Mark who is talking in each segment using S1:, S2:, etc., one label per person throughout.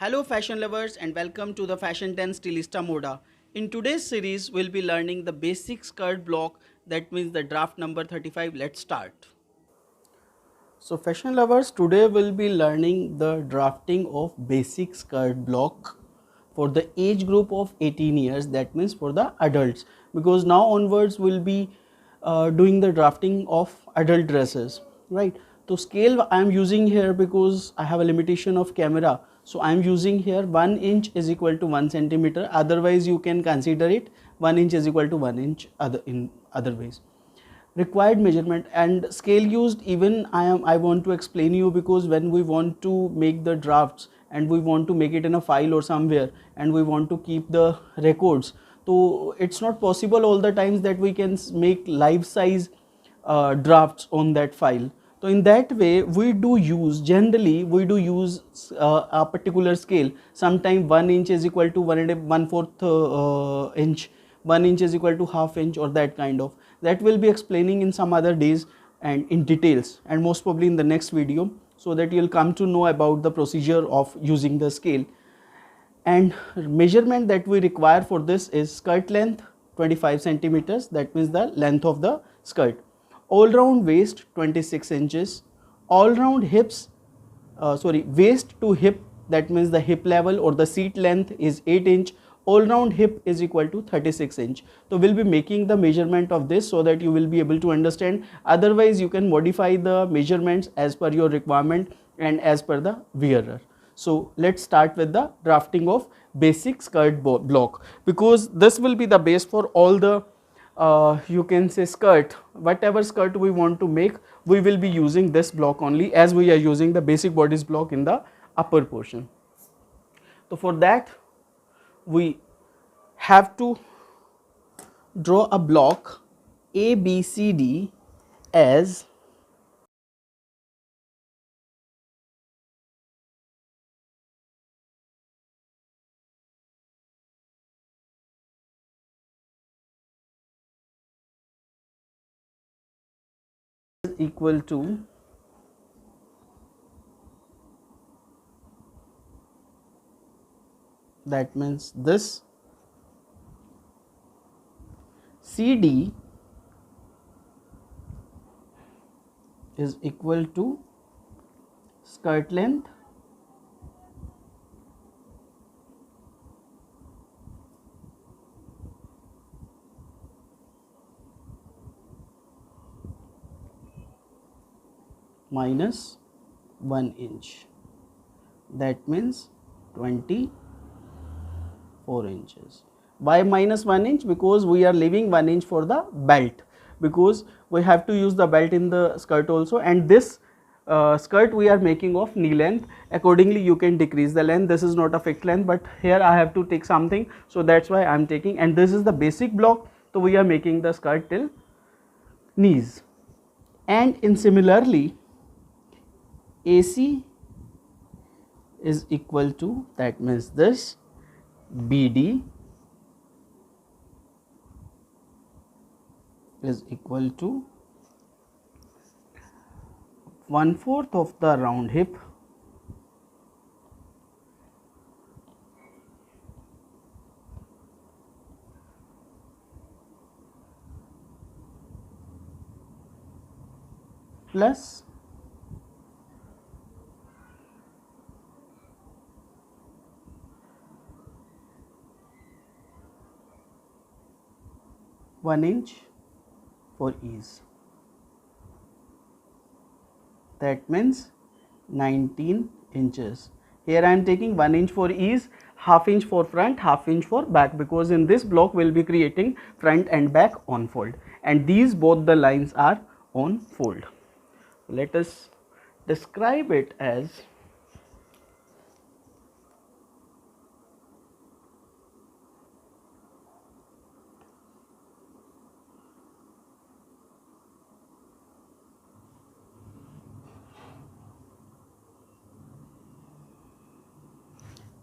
S1: Hello fashion lovers and welcome to the Fashion 10 Stylista Moda. In today's series, we'll be learning the basic skirt block, that means the draft number 35. Let's start. So fashion lovers, today we'll be learning the drafting of basic skirt block for the age group of 18 years, that means for the adults, because now onwards we'll be doing the drafting of adult dresses, right? So scale I am using here because I have a limitation of camera, so I am using here 1 inch is equal to 1 centimeter, otherwise you can consider it 1 inch is equal to 1 inch in other ways. Required measurement and scale used, even I want to explain you, because when we want to make the drafts and we want to make it in a file or somewhere and we want to keep the records, so it's not possible all the times that we can make life size drafts on that file. So in that way we do use, generally we do use a particular scale. Sometime 1 inch is equal to 1/4 inch, 1 inch is equal to half inch, or that kind of, that will be explaining in some other days and in details, and most probably in the next video, so that you'll come to know about the procedure of using the scale. And measurement that we require for this is skirt length 25 centimeters, that means the length of the skirt. All round waist 26 inches. All round hips, waist to hip, that means the hip level or the seat length is 8 inch. All round hip is equal to 36 inch. So we'll be making the measurement of this so that you will be able to understand. Otherwise you can modify the measurements as per your requirement and as per the wearer. So let's start with the drafting of basic skirt block, because this will be the base for all the you can say skirt, whatever skirt we want to make, we will be using this block only, as we are using the basic bodice block in the upper portion. So for that we have to draw a block ABCD as equal to that means this CD is equal to skirt length minus 1 inch, that means 24 inches. Why minus 1 inch? Because we are leaving 1 inch for the belt, because we have to use the belt in the skirt also, and this skirt we are making of knee length. Accordingly you can decrease the length. This is not a fixed length, but here I have to take something, so that's why I am taking, and this is the basic block, so we are making the skirt till knees. And in similarly AC is equal to, that means this BD is equal to 1/4 of the round hip plus 1 inch for ease, that means 19 inches. Here I am taking 1 inch for ease, half inch for front, half inch for back, because in this block we will be creating front and back on fold, and these both the lines are on fold. Let us describe it as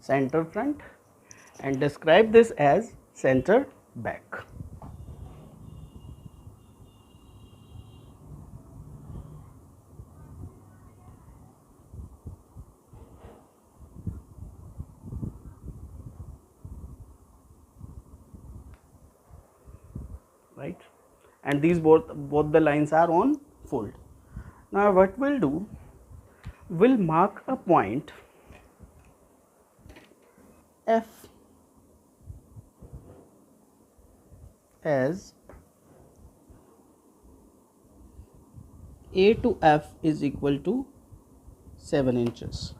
S1: center front and describe this as center back. and these both the lines are on fold. Now what we'll do, we'll mark a point F as A to F is equal to 7 inches.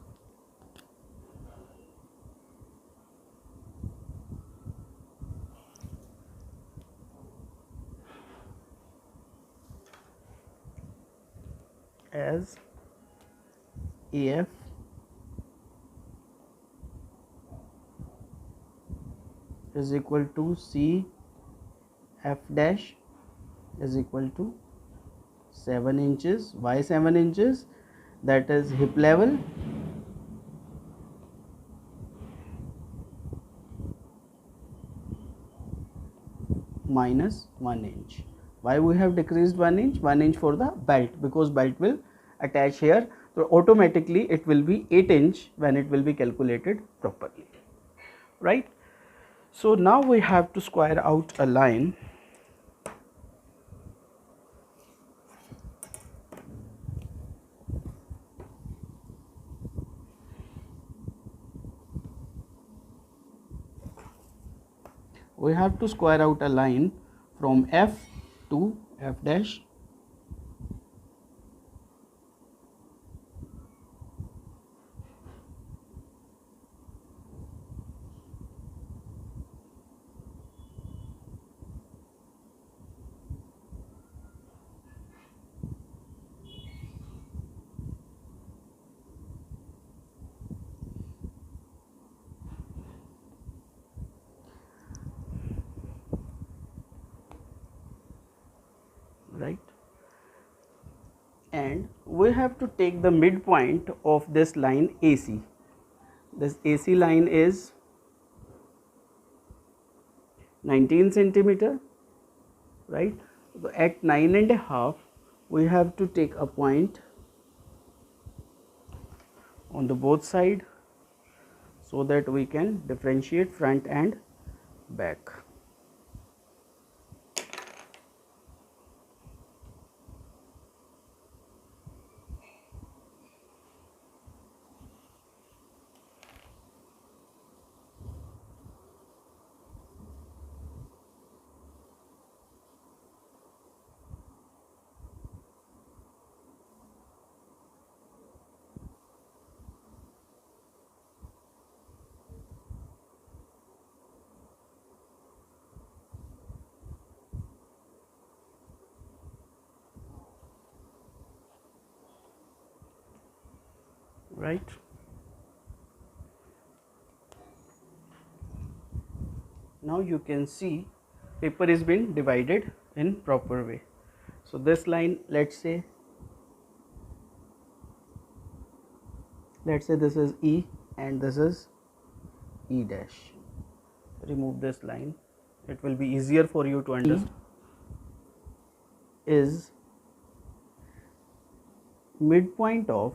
S1: As AF is equal to C F dash is equal to 7 inches. Why 7 inches? That is hip level minus 1 inch. Why we have decreased 1 inch? 1 inch for the belt, because belt will attach here, so automatically it will be 8 inch when it will be calculated properly, right? So now we have to square out a line. We have to square out a line from F to F dash. Right, and we have to take the midpoint of this line AC. This AC line is 19 centimeter, right? So at 9.5 we have to take a point on the both side so that we can differentiate front and back. Right, now you can see paper is been divided in proper way. So this line, let's say this is E and this is E dash. Remove this line, it will be easier for you to understand. Is midpoint of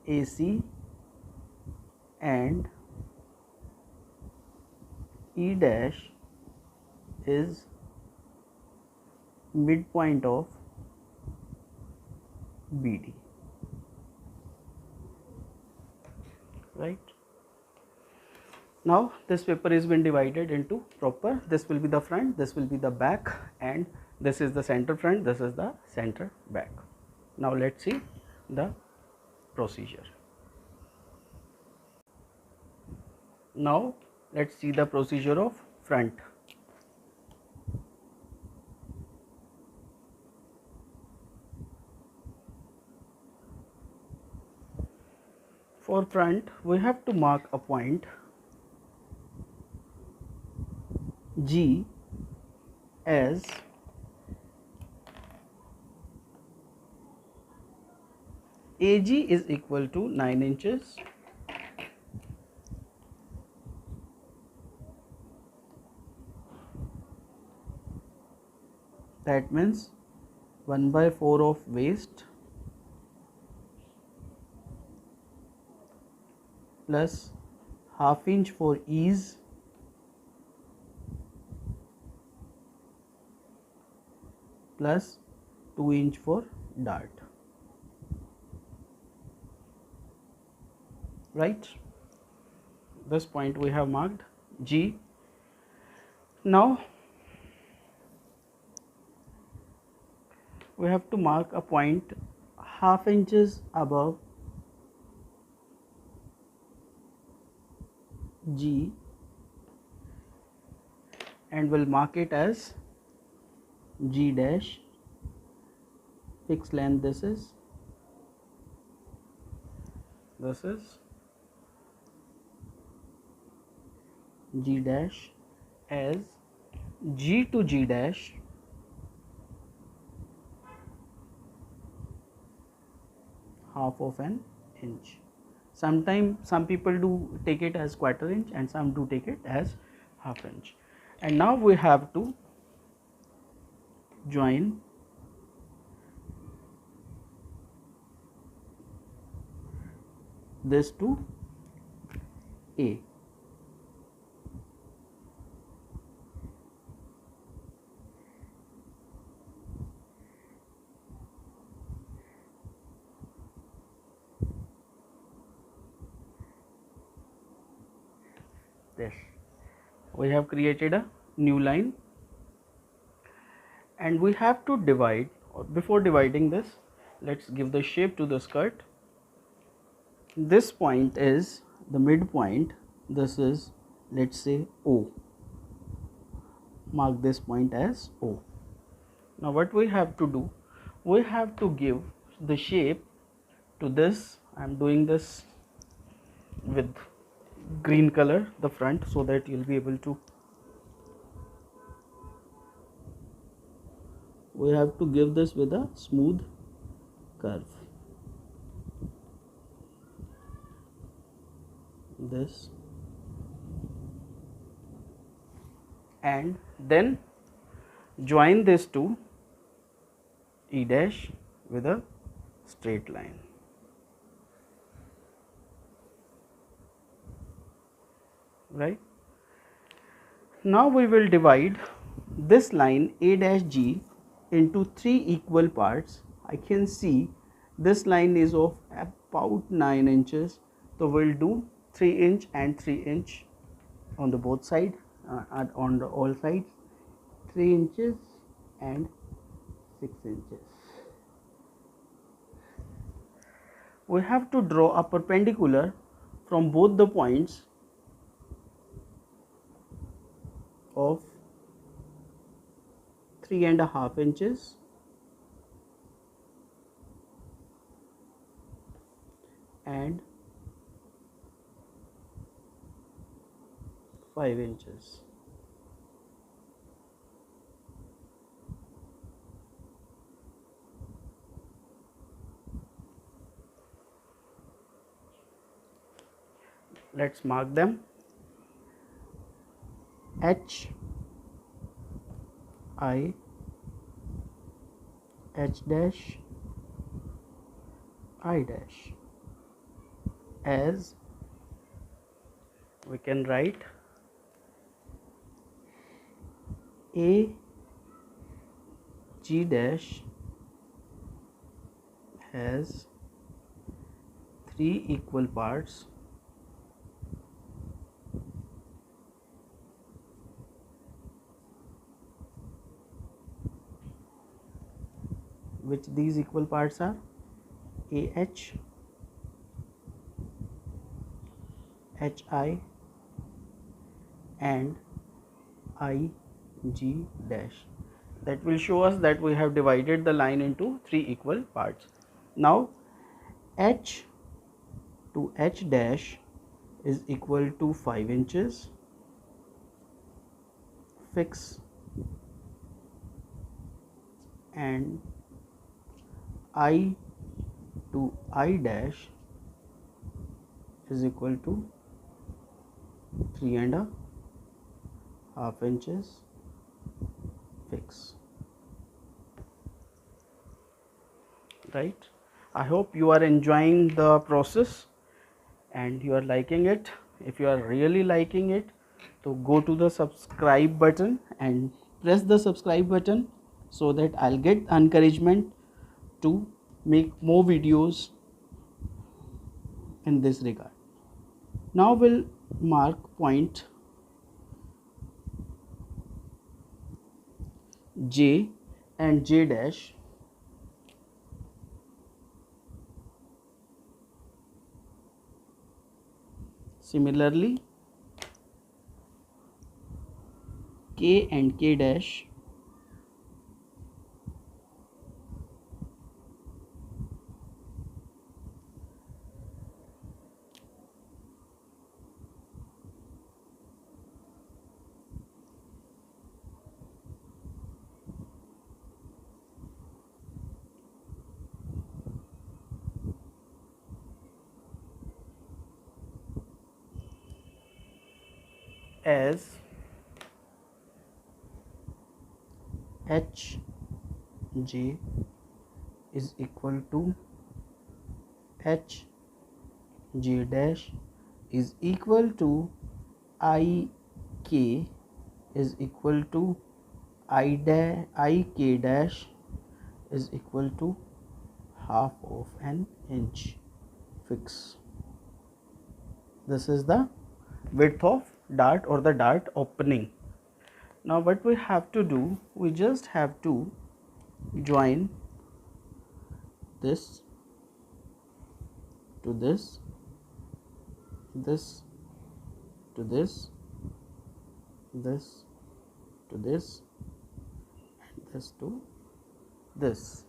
S1: AC and E dash is midpoint of BD, right? Now this paper is been divided into proper, this will be the front, this will be the back, and this is the center front, this is the center back. Now let's see the procedure. Now let's see the procedure of front. For front we have to mark a point G as AG is equal to 9 inches, that means 1/4 of waist plus half inch for ease plus 2 inch for dart, right? This point we have marked G. Now we have to mark a point half inches above G and will mark it as G dash. Fixed length this is G dash as G to G dash half of an inch. Sometimes some people do take it as quarter inch and some do take it as half inch. And now we have to join this to A. This we have created a new line and we have to divide. Before dividing this, let's give the shape to the skirt. This point is the midpoint. This is, let's say, O. Mark this point as O. Now what we have to do, we have to give the shape to this. I am doing this with green color, the front, so that you'll be able to, we have to give this with a smooth curve. This, and then join this to E dash with a straight line. Right? Now we will divide this line A dash G into 3 equal parts. I can see this line is of about 9 inches. So we'll do 3 inch and 3 inch on the both sides, on the all sides, 3 inches and 6 inches. We have to draw a perpendicular from both the points of 3.5 inches and 5 inches. Let's mark them. H I, H dash, I dash, as we can write A G dash has 3 equal parts which these equal parts are AH, HI and IG dash. That will show us that we have divided the line into 3 equal parts. Now H to H dash is equal to 5 inches. Fix, and I to I dash is equal to 3.5 inches. Fix. Right? I hope you are enjoying the process, and you are liking it, if you are really liking it, so go to the subscribe button and press the subscribe button so that I'll get encouragement to make more videos in this regard. Now we'll mark point J and J dash. Similarly, K and K dash. As H J is equal to H J dash is equal to I K is equal to I K dash is equal to half of an inch fix. This is the width of dart or the dart opening. Now what we have to do, we just have to join this to this, this to this, this to this, and this to this,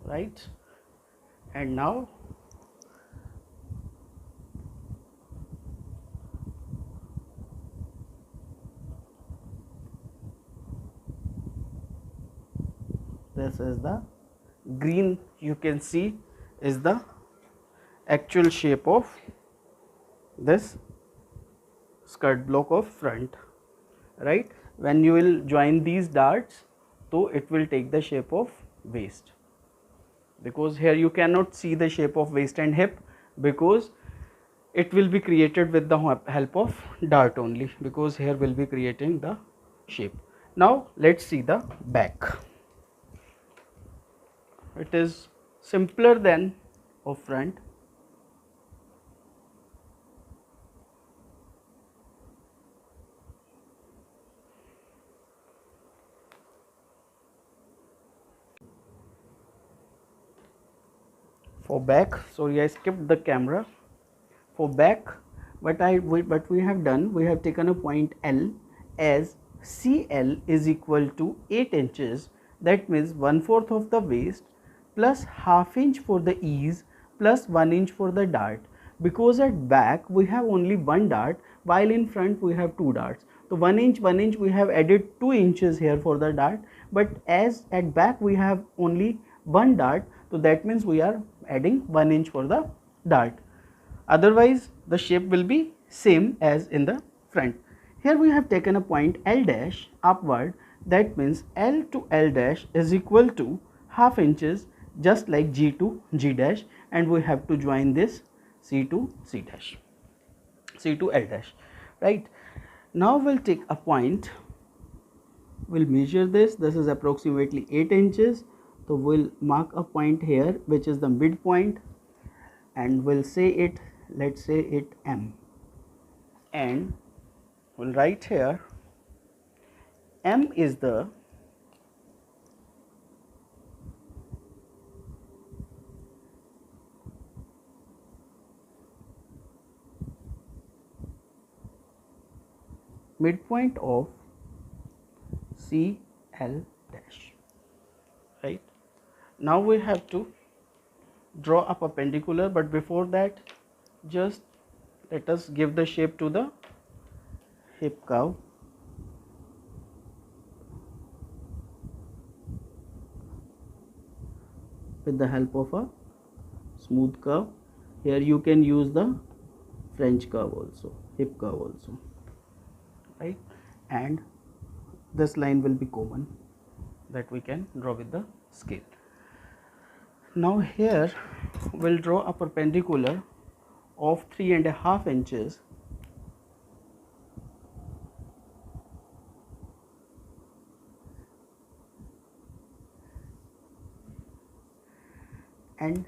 S1: right? And now this is the green, you can see is the actual shape of this skirt block of front, right? When you will join these darts, so it will take the shape of waist, because here you cannot see the shape of waist and hip, because it will be created with the help of dart only, because here will be creating the shape. Now let's see the back. It is simpler than of front. For back, sorry I skipped the camera. For back, what we have done, we have taken a point L as CL is equal to 8 inches, that means 1/4 of the waist plus half inch for the ease plus 1 inch for the dart, because at back we have only one dart while in front we have two darts. So 1 inch we have added 2 inches here for the dart, but as at back we have only one dart, so that means we are adding 1 inch for the dart. Otherwise the shape will be same as in the front. Here we have taken a point L dash upward, that means L to L dash is equal to half inches, just like G to G dash, and we have to join this C to C dash, C to L dash, right? Now we'll take a point, we'll measure this is approximately 8 inches, so we'll mark a point here which is the midpoint, and we'll say it, let's say it M, and we'll write here M is the midpoint of CL dash, right? Now we have to draw a perpendicular, but before that just let us give the shape to the hip curve. With the help of a smooth curve, here you can use the French curve also, hip curve also, right? And this line will be common that we can draw with the scale. Now here we'll draw a perpendicular of 3.5 inches and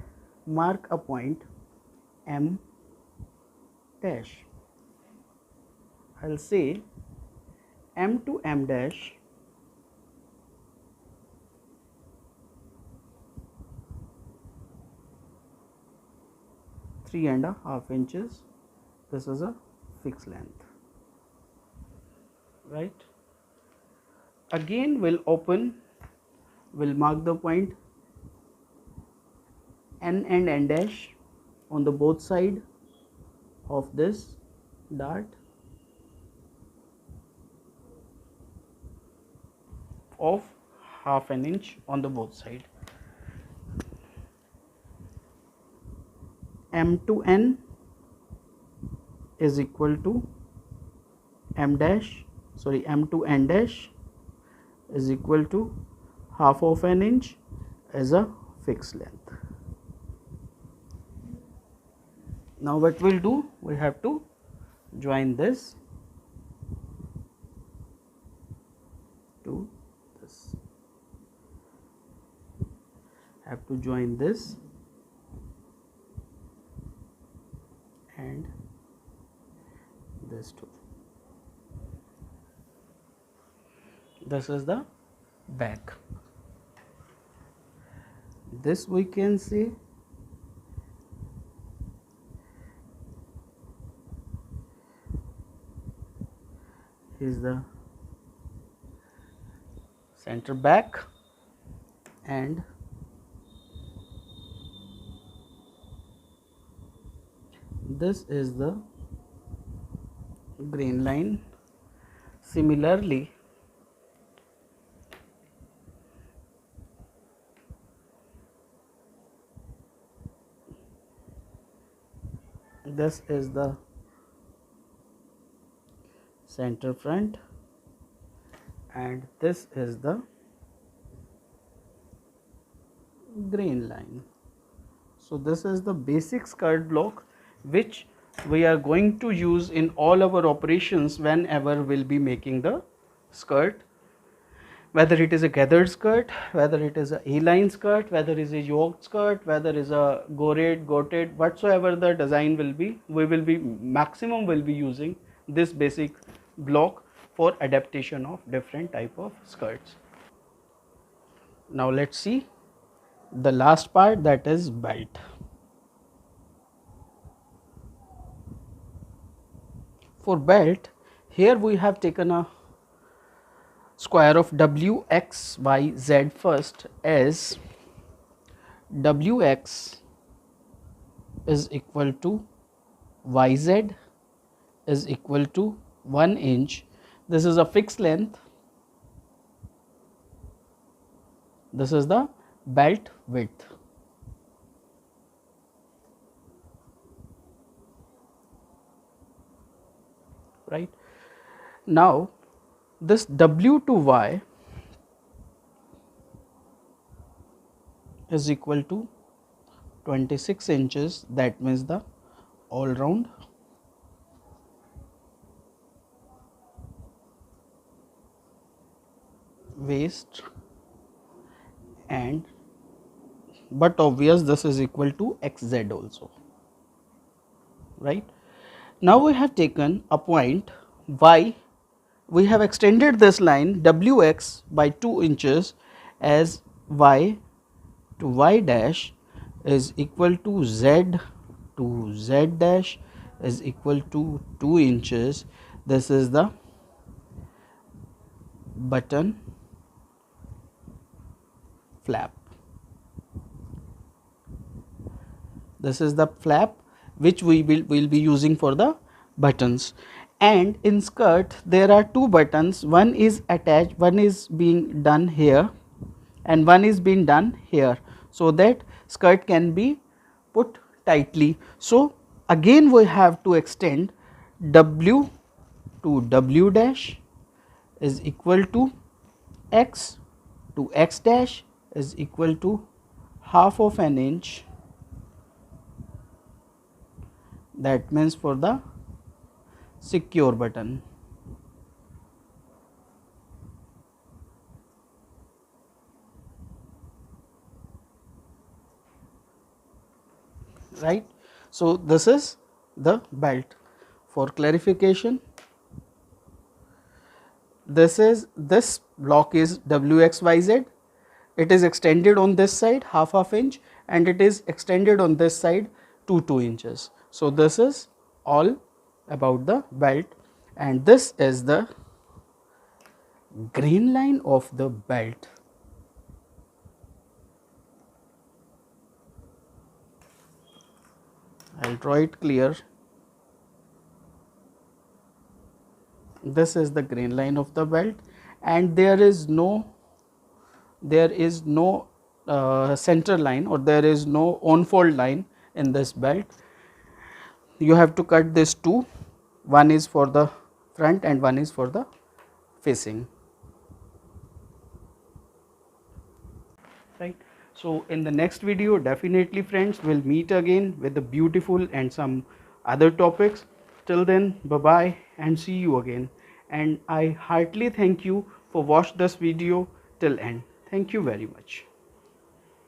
S1: mark a point M dash. I'll say M to M dash three and a half inches. This is a fixed length, right? Again we'll mark the point N and N dash on the both side of this dart of half an inch on the both side. M to N is equal to M to N dash is equal to half of an inch as a fixed length. Now what we'll do, we have to join this to this, have to join this and this too. This is the back. This we can say is the center back and this is the grain line. Similarly, this is the center front and this is the grain line. So this is the basic skirt block which we are going to use in all our operations whenever we'll be making the skirt, whether it is a gathered skirt, whether it is a A-line skirt, whether it is a yoke skirt, whether it is a gored, goated, whatsoever the design will be, we will be using this basic block for adaptation of different type of skirts. Now let's see the last part, that is belt. For belt, here we have taken a square of Wx by Z first, as Wx is equal to Yz is equal to 1 inch. This is a fixed length. This is the belt width. Right. Now this W to Y is equal to 26 inches, that means the all round waist, and but obvious this is equal to XZ also, right. Now we have taken a point Y, we have extended this line Wx by 2 inches as Y to Y dash is equal to Z to Z dash is equal to 2 inches. This is the button flap. This is the flap which we will be using for the buttons. And in skirt there are two buttons, one is attached, one is being done here and one is being done here, so that skirt can be put tightly. So again we have to extend W to W dash is equal to X to X dash is equal to half of an inch. that means for the secure button. Right, so this is the belt. For clarification, this block is WXYZ. It is extended on this side half inch and it is extended on this side 2 inches. So this is all about the belt, and this is the grain line of the belt. I will draw it clear. This is the grain line of the belt, and there is no center line, or there is no on-fold line in this belt. You have to cut this two, one is for the front and one is for the facing. Right. So in the next video, definitely friends, we'll meet again with the beautiful and some other topics. Till then, bye bye and see you again. And I heartily thank you for watch this video till end. Thank you very much.